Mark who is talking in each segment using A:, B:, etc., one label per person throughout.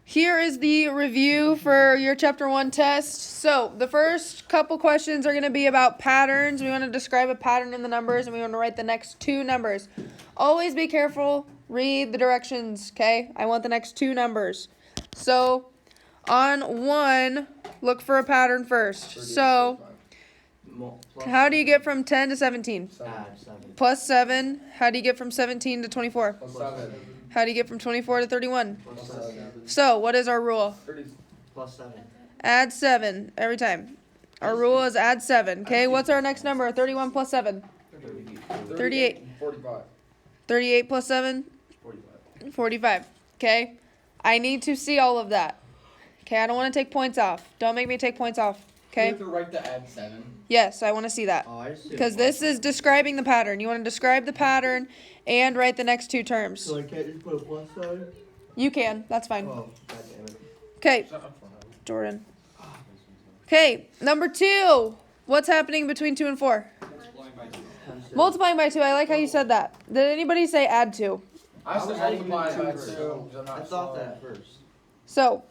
A: Here is the review for your chapter 1 test. So the first couple questions are going to be about patterns. We want to describe a pattern in the numbers, and we want to write the next two numbers. Always be careful. Read the directions, okay? I want the next two numbers. So on 1, look for a pattern first. So how do you get from 10 to 17?
B: Add 7.
A: Plus 7. How do you get from 17 to 24?
C: Plus 7.
A: How do you get from 24 to 31?
B: Plus 7.
A: So what is our rule?
C: 30.
B: Plus 7.
A: Add 7 every time. Our rule is add 7. Okay, what's our next number? 31 plus 7. 38.
C: 45.
A: 38 plus 7?
B: 45.
A: 45. Okay, I need to see all of that. Okay, I don't want to take points off. Don't make me take points off. Okay?
C: You have to write the add 7.
A: Yes, I want to see that.
B: Oh, I just
A: Because this is describing the pattern. You want to describe the pattern and write the next two terms.
B: So I can't just put a plus sign?
A: You can. That's fine.
B: Oh, God damn it.
A: Okay, Jordan. Okay, number 2. What's happening between 2 and 4? Multiplying by 2. I like how you said that. Did anybody say add 2?
C: I was multiplying by 2.
B: I thought that first.
A: So,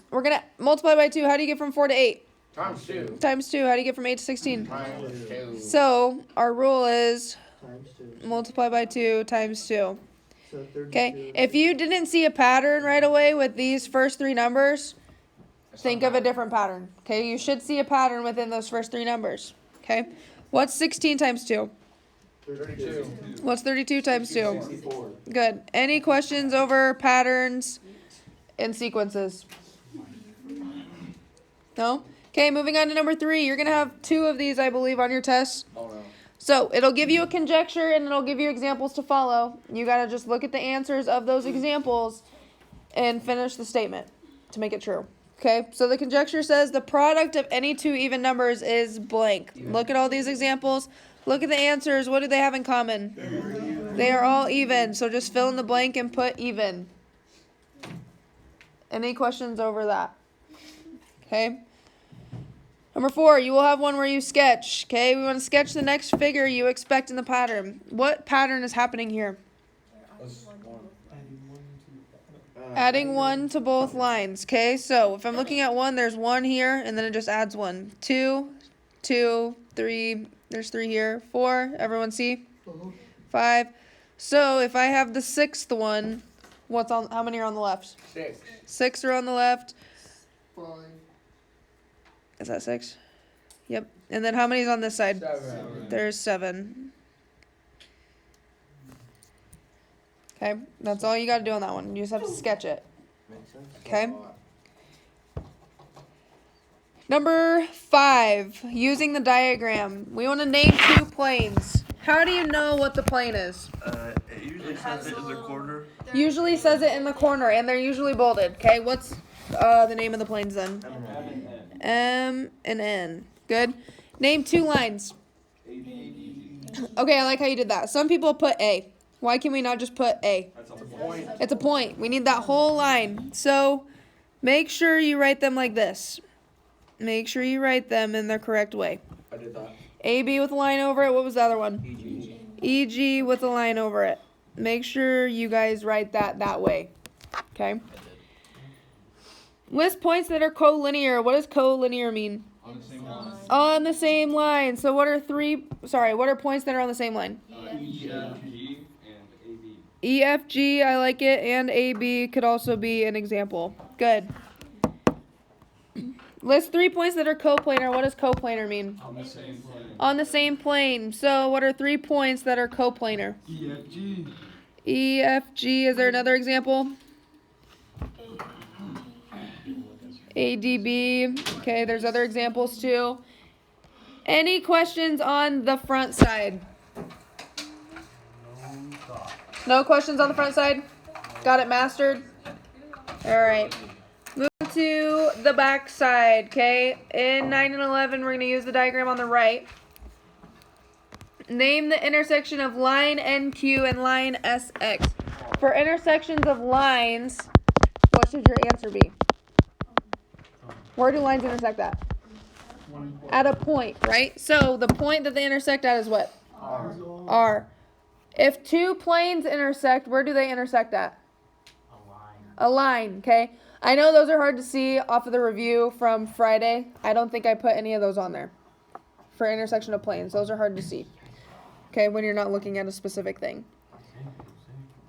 A: we're going to multiply by 2. How do you get from 4 to 8?
C: Times 2.
A: Times 2. How do you get from 8 to 16?
C: Times 2.
A: So, our rule is
B: Times 2.
A: multiply by 2 times 2.
B: So 32.
A: Okay, if you didn't see a pattern right away with these first 3 numbers, think of a different pattern. Okay, you should see a pattern within those first 3 numbers. Okay, what's 16 times 2?
C: 32.
A: What's 32 times 2?
B: 64.
A: Good. Any questions over patterns and sequences? No? Okay, moving on to number 3. You're going to have 2 of these, I believe, on your test.
C: Oh no.
A: So it'll give you a conjecture and it'll give you examples to follow. You got to just look at the answers of those examples and finish the statement to make it true. Okay, so the conjecture says the product of any 2 even numbers is blank. Look at all these examples. Look at the answers. What do they have in common? They are all even. So just fill in the blank and put even. Any questions over that? Okay. Number 4, you will have one where you sketch. Okay, we want to sketch the next figure you expect in the pattern. What pattern is happening here? Adding 1 to both lines. Okay, so if I'm looking at 1, there's 1 here, and then it just adds 1. 2, 2, 3, there's 3 here. 4, everyone see? 5. So if I have the 6th one, how many are on the left?
C: 6.
A: 6 are on the left.
C: 5.
A: Is that 6? Yep. And then how many is on this side?
C: 7.
A: There's 7. Okay, that's all you got to do on that one. You just have to sketch it.
B: Makes sense.
A: Okay. Number 5, using the diagram. We want to name 2 planes. How do you know what the plane is?
D: It usually says it in the corner.
A: Usually says it in the corner, and they're usually bolded. Okay, what's the name of the planes then? M and N. Good. Name 2 lines. Okay, I like how you did that. Some people put A. Why can we not just put A? It's a point. We need that whole line. So make sure you write them like this. Make sure you write them in the correct way.
C: I did that.
A: AB with a line over it. What was the other one?
C: EG.
A: EG with a line over it. Make sure you guys write that way. Okay? List points that are collinear. What does collinear mean?
D: On the same line.
A: On the same line. So what are points that are on the same line?
D: E, F, G, and A, B.
A: E, F, G, I like it, and A, B could also be an example. Good. List 3 points that are coplanar. What does coplanar mean?
D: On the same plane.
A: On the same plane. So what are 3 points that are coplanar?
D: E, F, G.
A: E, F, G. Is there another example? A, D, B. Okay, there's other examples too. Any questions on the front side? No questions on the front side? Got it mastered? Alright. Move to the back side, okay? In 9 and 11, we're going to use the diagram on the right. Name the intersection of line NQ and line SX. For intersections of lines, what should your answer be? Where do lines intersect at? At a point, right? So the point that they intersect at is what? R. If 2 planes intersect, where do they intersect at? A line, okay? I know those are hard to see off of the review from Friday. I don't think I put any of those on there. For intersection of planes, those are hard to see. Okay, when you're not looking at a specific thing.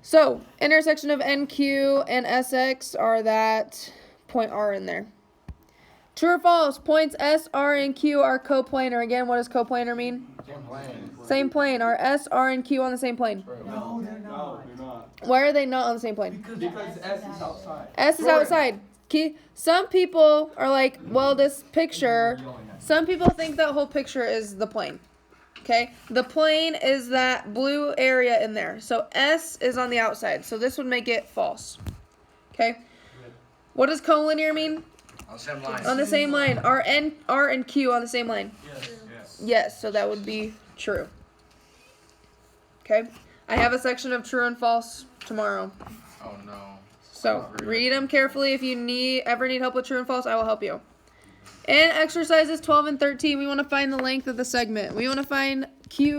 A: So, intersection of NQ and SX are that point R in there. True or false? Points S, R, and Q are coplanar. Again, what does coplanar mean?
C: Same plane.
A: Same plane. Are S, R, and Q on the same plane?
C: No.
D: No, they're not.
A: Why are they not on the same plane?
D: Because S is outside.
A: S is outside. Some people are like, well, this picture, some people think that whole picture is the plane. Okay? The plane is that blue area in there. So S is on the outside. So this would make it false. Okay? What does collinear mean?
C: On the same line.
A: On the same line. Are R and Q on the same line?
D: Yes.
A: Yes, so that would be true. Okay? I have a section of true and false tomorrow.
C: Oh no.
A: So read them carefully. If you ever need help with true and false, I will help you. In exercises 12 and 13, we want to find the length of the segment. We want to find we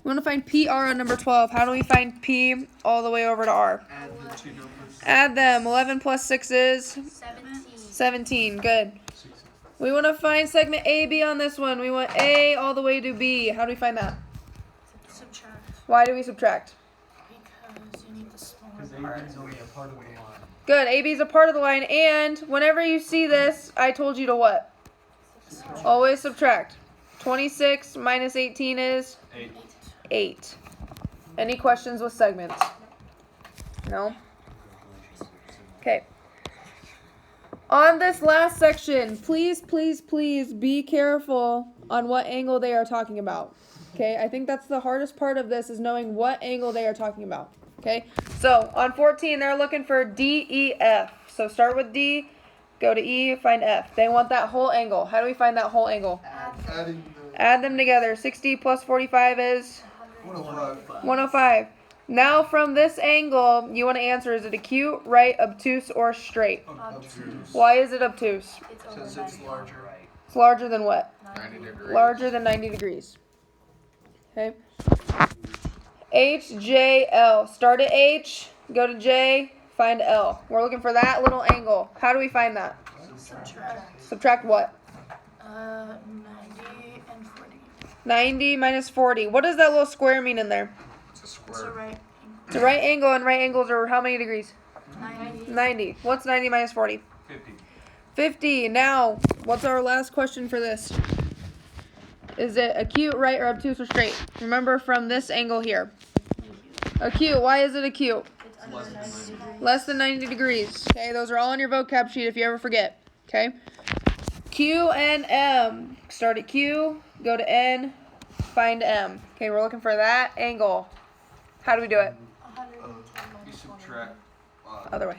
A: want to find PR on number 12. How do we find P all the way over to R?
B: Add the two numbers.
A: Add them. 11 plus 6 is 17. Good. We want to find segment AB on this one. We want A all the way to B. How do we find that?
E: Subtract,
A: Why do we subtract?
E: because you need the smaller
B: Because
E: part.
B: AB is only a part of the line.
A: Good. AB is a part of the line. And whenever you see this, I told you to what? Always subtract. 26 minus 18 is 8. Any questions with segments? No? Okay. On this last section, please, please, please be careful on what angle they are talking about. Okay? I think that's the hardest part of this is knowing what angle they are talking about. Okay? So, on 14, they're looking for DEF. So, start with D, go to E, find F. They want that whole angle. How do we find that whole angle?
C: Adding
A: Add them together. 60 plus 45 is
C: 105.
A: 105. Now, from this angle, you want to answer, is it acute, right, obtuse, or straight?
C: Obtuse.
A: Why is it obtuse?
C: Since it's larger.
A: It's larger than what?
C: 90 degrees.
A: Larger than 90 degrees. Okay. H, J, L. Start at H, go to J, find L. We're looking for that little angle. How do we find that?
E: Subtract.
A: Subtract what?
E: 90 and 40.
A: 90 minus 40. What does that little square mean in there?
C: It's a
E: It's a
C: square.
E: right
A: It's a right angle, and right angles are how many degrees?
E: angle. 90.
A: 90. What's 90 minus 40?
D: 50.
A: 50. Now, what's our last question for this? Is it acute, right, or obtuse, or straight? Remember from this angle here. Acute. Why is it acute?
E: It's under 90 degrees.
A: Less than 90 degrees. Okay, those are all on your vocab sheet if you ever forget. Okay. Q and M. Start at Q, go to N, find M. Okay, we're looking for that angle. How do we do it?
E: 110
D: You
E: minus
D: subtract
A: Other way.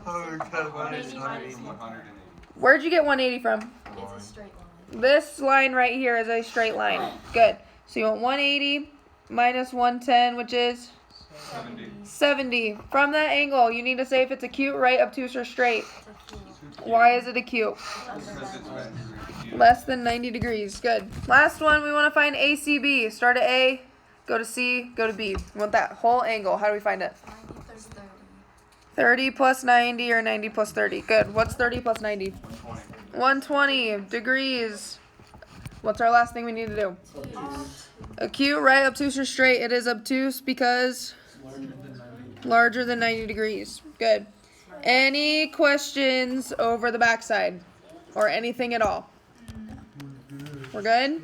B: 110 minus
E: 180
B: 180.
D: 180.
A: Where'd you get 180 from?
E: It's a straight line.
A: This line right here is a straight line. Good. So you want 180 minus 110, which is
D: 70.
A: 70. From that angle, you need to say if it's acute, right, obtuse, or straight.
E: It's acute.
A: Why is it acute?
E: It's under
D: Because it's
E: 90 degrees.
A: Less than 90 degrees. Good. Last one, we want to find ACB. Start at A, go to C, go to B. We want that whole angle. How do we find it?
E: 90 plus 30.
A: 30 plus 90 or 90 plus 30. Good. What's 30 plus 90?
D: 120.
A: 120 degrees. What's our last thing we need to do? Acute, right, obtuse, or straight? It is obtuse because larger than 90 degrees. Good. Any questions over the backside or anything at all? We're good?